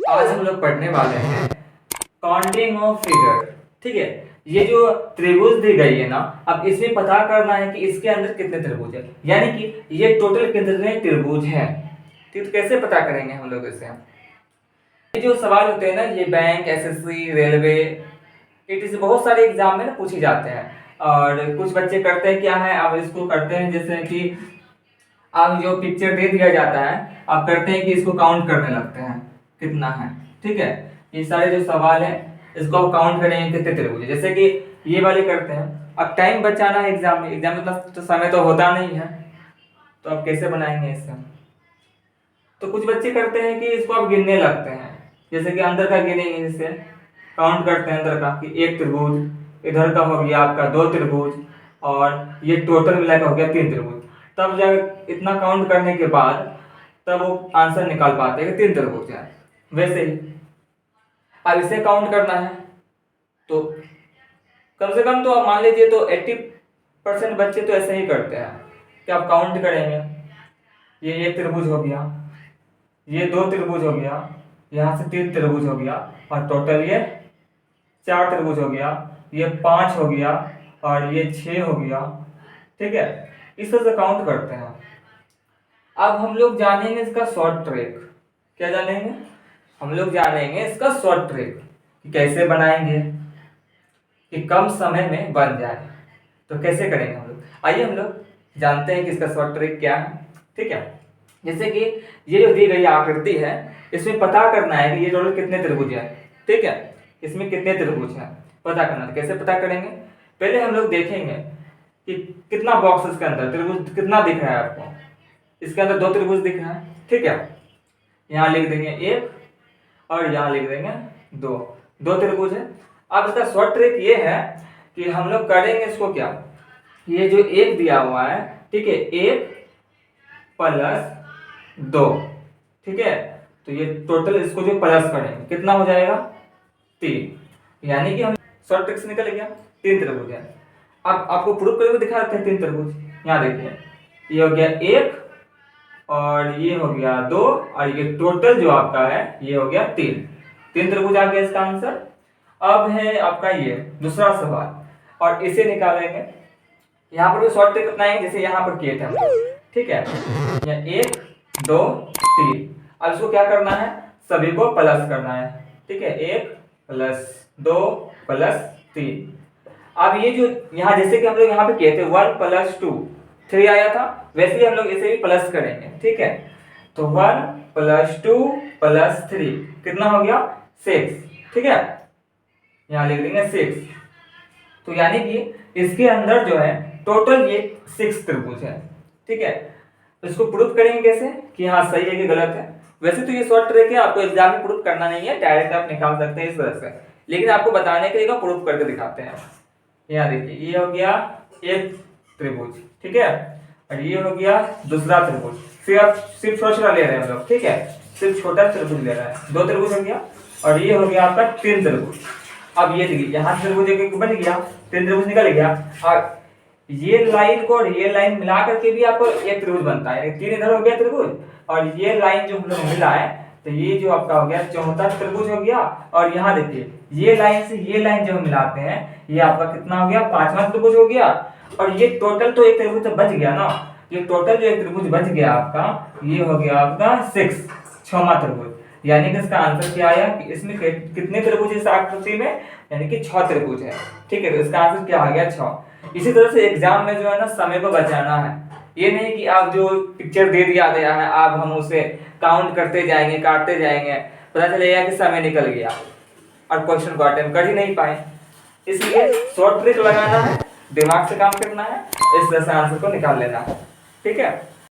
आज हम लोग पढ़ने वाले हैं काउंटिंग ऑफ फिगर। ठीक है, ये जो त्रिभुज दी गई है ना, अब इसमें पता करना है कि इसके अंदर कितने त्रिभुज है, यानी कि ये टोटल कितने त्रिभुज हैं। ठीक, तो कैसे पता करेंगे हम लोग इसे। ये जो सवाल होते हैं ना, ये बैंक, एसएससी, रेलवे, ईटीसी बहुत सारे एग्जाम में ना पूछे जाते हैं। और कुछ बच्चे करते हैं क्या है, अब इसको करते हैं जैसे कि अब जो पिक्चर दे दिया जाता है, आप करते हैं कि इसको काउंट करने लगते हैं कितना है। ठीक है, ये सारे जो सवाल है इसको आप काउंट करेंगे कितने त्रिभुज है, जैसे कि ये वाले करते हैं। अब टाइम बचाना है एग्जाम में, एग्जाम में इतना तो समय तो होता नहीं है, तो आप कैसे बनाएंगे इससे। तो कुछ बच्चे करते हैं कि इसको आप गिनने लगते हैं, जैसे कि अंदर का गिनेंगे, जैसे काउंट करते हैं अंदर का कि एक त्रिभुज, इधर का हो गया आपका दो त्रिभुज, और ये टोटल मिला का हो गया तीन त्रिभुज। तब जब इतना काउंट करने के बाद तब वो आंसर निकाल पाते हैं कि तीन त्रिभुज है। वैसे ही अब इसे काउंट करना है, तो कम से कम तो आप मान लीजिए तो 80% बच्चे तो ऐसे ही करते हैं कि आप काउंट करेंगे, ये एक त्रिभुज हो गया, ये दो त्रिभुज हो गया, यहाँ से तीन त्रिभुज हो गया, और टोटल ये चार त्रिभुज हो गया, ये पांच हो गया, और ये छह हो गया। ठीक है, इस तरह से काउंट करते हैं। अब हम लोग जानेंगे इसका शॉर्ट ट्रिक। क्या जानेंगे? हम लोग जानेंगे इसका शॉर्ट ट्रिक कि कैसे बनाएंगे कि कम समय में बन जाए। तो कैसे करेंगे हम लोग, आइए हम लोग जानते हैं कि इसका शॉर्ट ट्रिक क्या है। ठीक है, जैसे कि ये जो दी गई आकृति है, इसमें पता करना है कि ये टोटल कितने त्रिभुज है। ठीक है, इसमें कितने त्रिभुज है पता करना है। तो कैसे पता करेंगे, पहले हम लोग देखेंगे कि कितना बॉक्स इसके अंदर त्रिभुज कितना दिख रहा है आपको। इसके अंदर दो त्रिभुज दिख रहा है। ठीक है, यहाँ लिख देंगे एक, और यहाँ लिख देंगे दो, दो त्रिभुज है। अब इसका शॉर्ट ट्रिक ये है कि हम लोग करेंगे इसको क्या, ये जो एक दिया हुआ है, ठीक है, एक प्लस दो। ठीक है, तो ये टोटल इसको जो प्लस करेंगे कितना हो जाएगा, तीन, यानी कि हम शॉर्ट ट्रिक से निकल गया तीन त्रिभुज है। अब आपको प्रूफ करके दिखा देते हैं तीन त्रिभुज। यहाँ देखिए, ये हो गया एक, और ये हो गया दो, और ये टोटल जो आपका है ये हो गया तीन। तीन त्रिभुज आ गया इसका आंसर। अब है आपका ये दूसरा सवाल, और इसे निकालेंगे। यहाँ पर भी शॉर्ट ट्रिक अपनाएंगे जैसे यहाँ पर किए थे हम लोग। ठीक है, ये एक दो तीन। अब इसको क्या करना है, सभी को प्लस करना है। ठीक है, एक प्लस दो प्लस तीन। अब ये जो यहाँ जैसे कि हम लोग यहाँ पे किए थे वन प्लस टू थ्री आया था, वैसे ही हम लोग इसे भी प्लस करेंगे। ठीक है, तो one plus two plus three कितना हो गया, सिक्स। ठीक है, यहाँ लिख देंगे सिक्स। तो यानी कि इसके अंदर जो है टोटल ये सिक्स त्रिभुज है। ठीक है, तो इसको प्रूफ करेंगे कैसे कि हाँ सही है कि गलत है। वैसे तो ये शॉर्ट ट्रिक है, आपको एग्जाम में प्रूफ करना नहीं है, डायरेक्ट आप निकाल सकते हैं इस वजह से, लेकिन आपको बताने के लिए प्रूफ करके दिखाते हैं। यहाँ देखिए, ये हो गया एक त्रिभुज, ठीक है, और ये हो गया दूसरा त्रिभुज। फिर आप सिर्फ छोटा ले रहे हैं हम लोग। ठीक है, सिर्फ छोटा त्रिभुज ले रहा है, दो त्रिभुज हो गया, और ये हो गया आपका तीन त्रिभुज। अब ये देखिए, यहाँ त्रिभुज एक बन गया, तीन त्रिभुज निकल गया, और ये लाइन को और ये लाइन मिला करके भी आपको एक त्रिभुज बनता है। तीन इधर हो गया त्रिभुज, और ये लाइन जो हम लोग मिला है, तो ये जो आपका हो गया चौथा त्रिभुज हो गया। और यहाँ देखिए, ये लाइन से ये लाइन जब हम मिलाते हैं, ये आपका कितना हो गया, पांचवा त्रिभुज हो गया। और ये टोटल तो एक त्रिभुज तो बच गया ना, ये टोटल जो एक त्रिभुज बच गया आपका, ये हो गया आपका सिक्स, छठवां त्रिभुज। यानी कि इसका आंसर क्या आया कि इसमें कितने त्रिभुज इस आकृति में, यानी कि 6 त्रिभुज है। ठीक है, तो इसका आंसर क्या आ गया, 6। इसी तरह से एग्जाम में जो है ना, समय को बचाना है। ये नहीं कि आप जो पिक्चर दे दिया गया है आप हम उसे काउंट करते जाएंगे, काटते जाएंगे, पता चलेगा कि समय निकल गया और क्वेश्चन को अटेम्प्ट कर ही नहीं पाए। इसलिए शॉर्ट ट्रिक लगाना है, दिमाग से काम करना है, इस तरह से आंसर को निकाल लेना है। ठीक है।